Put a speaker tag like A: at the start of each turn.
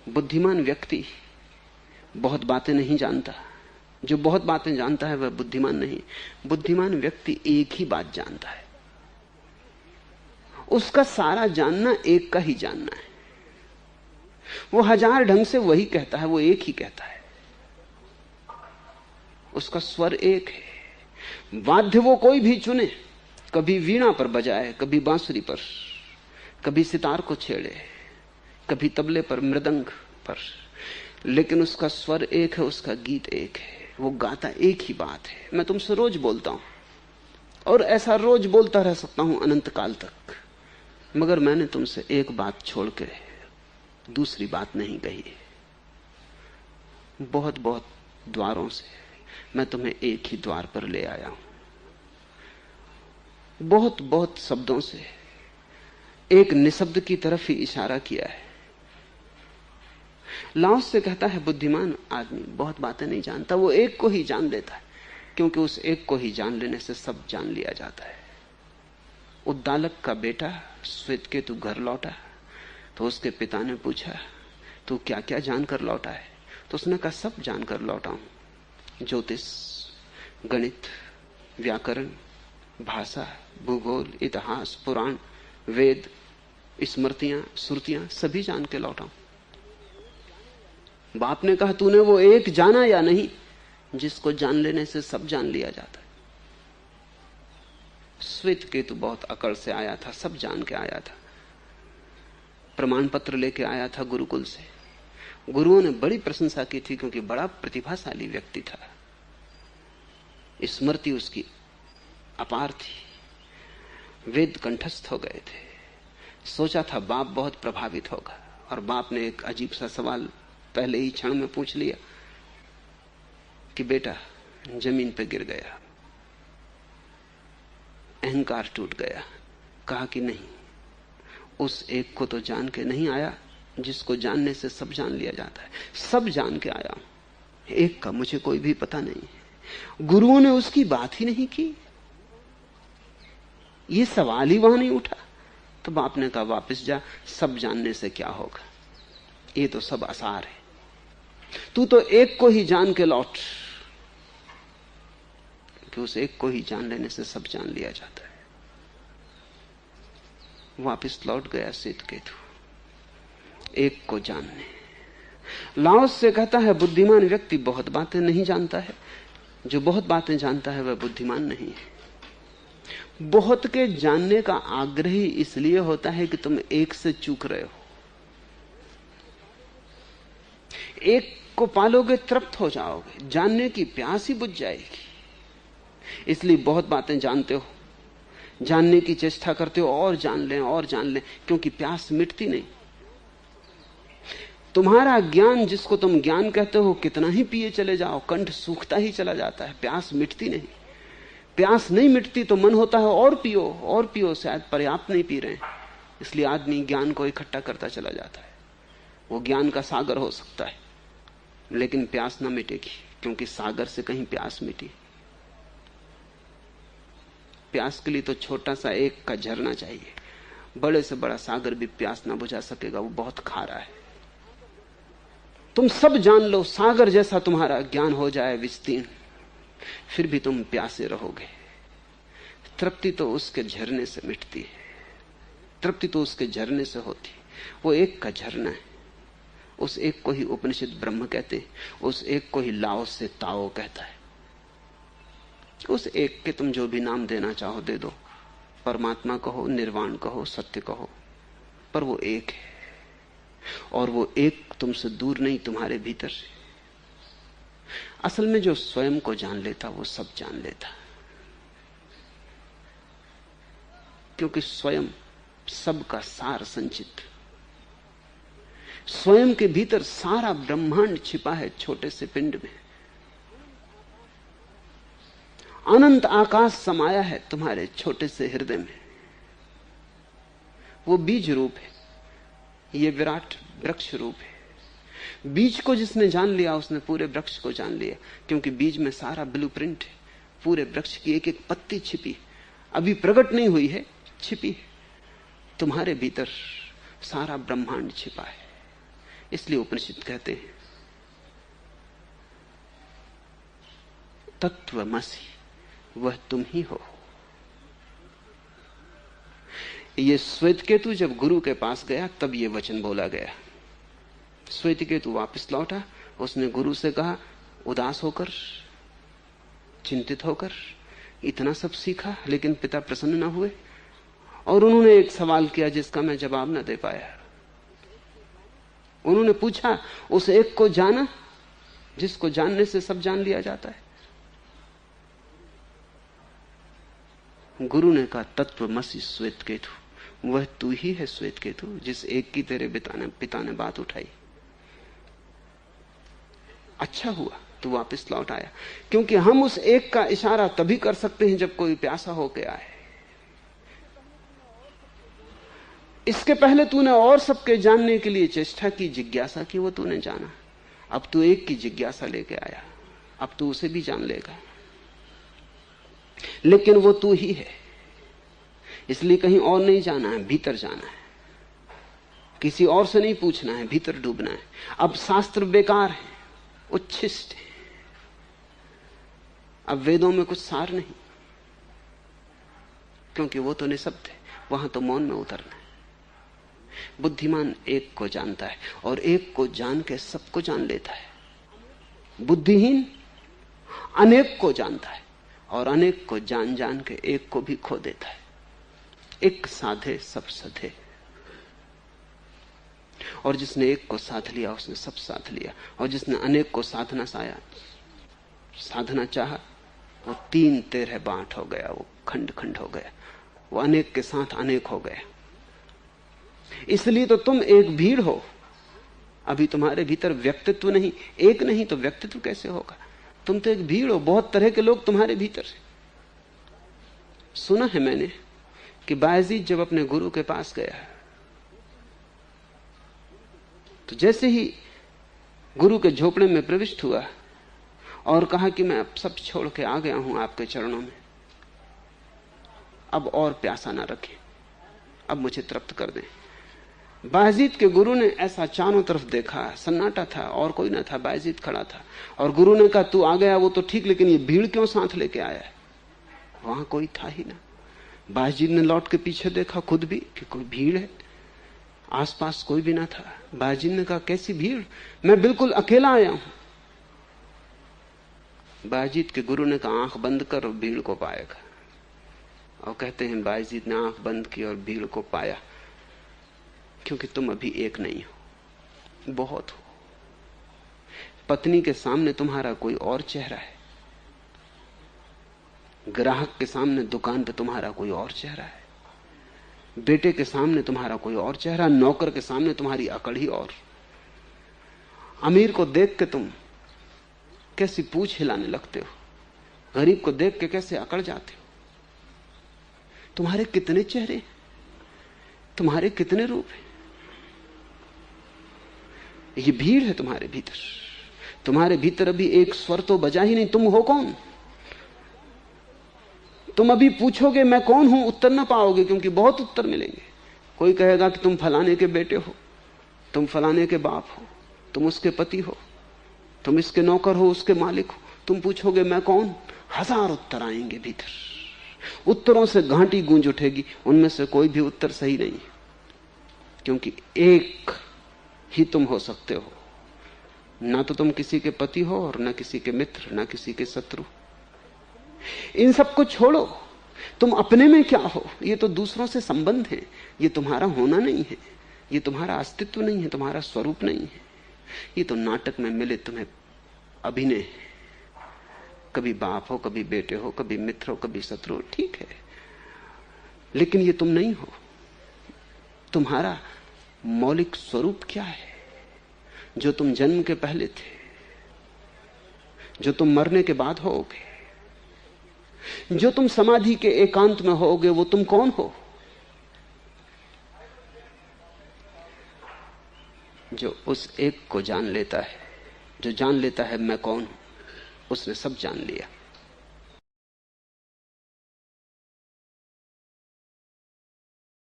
A: बुद्धिमान व्यक्ति बहुत बातें नहीं जानता। जो बहुत बातें जानता है वह बुद्धिमान नहीं। बुद्धिमान व्यक्ति एक ही बात जानता है। उसका सारा जानना एक का ही जानना है। वो हजार ढंग से वही कहता है, वो एक ही कहता है। उसका स्वर एक है। वाद्य वो कोई भी चुने, कभी वीणा पर बजाए, कभी बांसुरी पर, कभी सितार को छेड़े, कभी तबले पर, मृदंग पर, लेकिन उसका स्वर एक है, उसका गीत एक है। वो गाता एक ही बात है। मैं तुमसे रोज बोलता हूं और ऐसा रोज बोलता रह सकता हूं अनंत काल तक, मगर मैंने तुमसे एक बात छोड़ के दूसरी बात नहीं कही है। बहुत बहुत द्वारों से मैं तुम्हें एक ही द्वार पर ले आया हूं। बहुत बहुत शब्दों से एक निशब्द की तरफ ही इशारा किया है। लाओस से कहता है बुद्धिमान आदमी बहुत बातें नहीं जानता, वो एक को ही जान लेता है, क्योंकि उस एक को ही जान लेने से सब जान लिया जाता है। उद्दालक का बेटा श्वेतकेतु घर लौटा तो उसके पिता ने पूछा तू क्या क्या जानकर लौटा है? तो उसने कहा सब जानकर लौटा हूं, ज्योतिष, गणित, व्याकरण, भाषा, भूगोल, इतिहास, पुराण, वेद, स्मृतियां, श्रुतियां सभी जान के लौटा हूं। बाप ने कहा तूने वो एक जाना या नहीं जिसको जान लेने से सब जान लिया जाता है? श्वेतकेतु बहुत अकड़ से आया था, सब जान के आया था, प्रमाण पत्र लेके आया था गुरुकुल से। गुरुओं ने बड़ी प्रशंसा की थी क्योंकि बड़ा प्रतिभाशाली व्यक्ति था, स्मृति उसकी अपार थी, वेद कंठस्थ हो गए थे। सोचा था बाप बहुत प्रभावित होगा, और बाप ने एक अजीब सा सवाल पहले ही क्षण में पूछ लिया कि बेटा जमीन पे गिर गया, अहंकार टूट गया। कहा कि नहीं, उस एक को तो जान के नहीं आया जिसको जानने से सब जान लिया जाता है। सब जान के आया हूं, एक का मुझे कोई भी पता नहीं। गुरुओं ने उसकी बात ही नहीं की, ये सवाल ही वहां नहीं उठा। तो बाप ने कहा वापस जा, सब जानने से क्या होगा, ये तो सब आसार है, तू तो एक को ही जान के लौट, कि उस एक को ही जान लेने से सब जान लिया जाता है। वापस लौट गया श्वेतकेतु एक को जानने। लाओस से कहता है बुद्धिमान व्यक्ति बहुत बातें नहीं जानता है, जो बहुत बातें जानता है वह बुद्धिमान नहीं है। बहुत के जानने का आग्रह ही इसलिए होता है कि तुम एक से चूक रहे हो। एक को पालोगे तृप्त हो जाओगे, जानने की प्यास ही बुझ जाएगी। इसलिए बहुत बातें जानते हो, जानने की चेष्टा करते हो, और जान लें और जान लें, क्योंकि प्यास मिटती नहीं। तुम्हारा ज्ञान जिसको तुम ज्ञान कहते हो, कितना ही पिए चले जाओ कंठ सूखता ही चला जाता है, प्यास मिटती नहीं। प्यास नहीं मिटती तो मन होता है और पियो और पियो, शायद पर्याप्त नहीं पी रहे हैं, इसलिए आदमी ज्ञान को इकट्ठा करता चला जाता है। वो ज्ञान का सागर हो सकता है, लेकिन प्यास ना मिटेगी, क्योंकि सागर से कहीं प्यास मिटी। प्यास के लिए तो छोटा सा एक का झरना चाहिए, बड़े से बड़ा सागर भी प्यास ना बुझा सकेगा, वो बहुत खारा है। तुम सब जान लो, सागर जैसा तुम्हारा ज्ञान हो जाए विस्तीर्ण, फिर भी तुम प्यासे रहोगे। तृप्ति तो उसके झरने से मिटती है, तृप्ति तो उसके झरने से होती। वो एक का झरना है, उस एक को ही उपनिषद ब्रह्म कहते, उस एक को ही लाओस से ताओ कहता है। उस एक के तुम जो भी नाम देना चाहो दे दो, परमात्मा कहो, निर्वाण कहो, सत्य कहो, पर वो एक है, और वो एक तुमसे दूर नहीं, तुम्हारे भीतर से। असल में जो स्वयं को जान लेता वो सब जान लेता, क्योंकि स्वयं सबका सार संचित, स्वयं के भीतर सारा ब्रह्मांड छिपा है छोटे से पिंड में। अनंत आकाश समाया है तुम्हारे छोटे से हृदय में। वो बीज रूप है, ये विराट वृक्ष रूप है। बीज को जिसने जान लिया उसने पूरे वृक्ष को जान लिया, क्योंकि बीज में सारा ब्लूप्रिंट है, पूरे वृक्ष की एक एक पत्ती छिपी, अभी प्रकट नहीं हुई है, छिपी है। तुम्हारे भीतर सारा ब्रह्मांड छिपा है, इसलिए उपनिषद कहते हैं तत्वमसि, वह तुम ही हो। ये श्वेतकेतु जब गुरु के पास गया तब ये वचन बोला गया। श्वेतकेतु वापस लौटा, उसने गुरु से कहा, उदास होकर, चिंतित होकर इतना सब सीखा, लेकिन पिता प्रसन्न ना हुए। और उन्होंने एक सवाल किया जिसका मैं जवाब ना दे पाया। उन्होंने पूछा, उस एक को जाना जिसको जानने से सब जान लिया जाता है? गुरु ने कहा, तत्वमसि श्वेतकेतु, वह तू ही है श्वेतकेतु, जिस एक की तेरे पिता ने बात उठाई। अच्छा हुआ तू वापस लौट आया, क्योंकि हम उस एक का इशारा तभी कर सकते हैं जब कोई प्यासा होके आए। इसके पहले तूने और सबके जानने के लिए चेष्टा की, जिज्ञासा की, वो तूने जाना। अब तू एक की जिज्ञासा लेके आया, अब तू उसे भी जान लेगा। लेकिन वो तू ही है, इसलिए कहीं और नहीं जाना है, भीतर जाना है। किसी और से नहीं पूछना है, भीतर डूबना है। अब शास्त्र बेकार है, उच्छिष्ट है, अब वेदों में कुछ सार नहीं, क्योंकि वो तो निःशब्द है, वहां तो मौन में उतरना है। बुद्धिमान एक को जानता है और एक को जान के सबको जान लेता है। बुद्धिहीन अनेक को जानता है और अनेक को जान जान के एक को भी खो देता है। एक साधे सब सधे, और जिसने एक को साध लिया उसने सब साध लिया। और जिसने अनेक को साधना चाहा, वो 3 13 बांट हो गया, वो खंड खंड हो गया, वो अनेक के साथ अनेक हो गया। इसलिए तो तुम एक भीड़ हो। अभी तुम्हारे भीतर व्यक्तित्व नहीं, एक नहीं तो व्यक्तित्व कैसे होगा? तुम तो एक भीड़ हो, बहुत तरह के लोग तुम्हारे भीतर है। सुना है मैंने कि बायजीद जब अपने गुरु के पास गया तो जैसे ही गुरु के झोपड़े में प्रविष्ट हुआ और कहा कि मैं अब सब छोड़ के आ गया हूं आपके चरणों में, अब और प्यासा ना रखें, अब मुझे तृप्त कर दें। बायजीद के गुरु ने ऐसा चारों तरफ देखा, सन्नाटा था और कोई ना था, बायजीद खड़ा था। और गुरु ने कहा, तू आ गया वो तो ठीक, लेकिन ये भीड़ क्यों साथ लेके आया है? वहां कोई था ही ना। बायजीद ने लौट के पीछे देखा खुद भी कि कोई भीड़ है, आसपास कोई भी ना था। बायजीद ने कहा, कैसी भीड़, मैं बिल्कुल अकेला आया हूं। बायजीद के गुरु ने कहा, आंख बंद कर और भीड़ को पाएगा। और कहते हैं बायजीद ने आंख बंद की और भीड़ को पाया, क्योंकि तुम अभी एक नहीं हो, बहुत हो। पत्नी के सामने तुम्हारा कोई और चेहरा है, ग्राहक के सामने दुकान पे तुम्हारा कोई और चेहरा है, बेटे के सामने तुम्हारा कोई और चेहरा, नौकर के सामने तुम्हारी अकड़ ही और। अमीर को देख के तुम कैसी पूंछ हिलाने लगते हो, गरीब को देख के कैसे अकड़ जाते हो। तुम्हारे कितने चेहरे, तुम्हारे कितने रूप हैं। ये भीड़ है तुम्हारे भीतर। तुम्हारे भीतर अभी एक स्वर तो बजा ही नहीं, तुम हो कौन? तुम अभी पूछोगे मैं कौन हूं, उत्तर ना पाओगे, क्योंकि बहुत उत्तर मिलेंगे। कोई कहेगा कि तुम फलाने के बेटे हो, तुम फलाने के बाप हो, तुम उसके पति हो, तुम इसके नौकर हो, उसके मालिक हो। तुम पूछोगे मैं कौन, 1000 उत्तर आएंगे भीतर। उत्तरों से घाटी गूंज उठेगी, उनमें से कोई भी उत्तर सही नहीं, क्योंकि एक ही तुम हो सकते हो। ना तो तुम किसी के पति हो और ना किसी के मित्र, ना किसी के शत्रु। इन सब को छोड़ो, तुम अपने में क्या हो? ये तो दूसरों से संबंध है, ये तुम्हारा होना नहीं है, ये तुम्हारा अस्तित्व नहीं है, तुम्हारा स्वरूप नहीं है। ये तो नाटक में मिले तुम्हें अभिनय है। कभी बाप हो, कभी बेटे हो, कभी मित्र हो, कभी शत्रु हो, ठीक है, लेकिन ये तुम नहीं हो। तुम्हारा मौलिक स्वरूप क्या है? जो तुम जन्म के पहले थे, जो तुम मरने के बाद होगे, जो तुम समाधि के एकांत में होगे, वो तुम कौन हो? जो उस एक को जान लेता है, जो जान लेता है मैं कौन हूं, उसने सब जान लिया।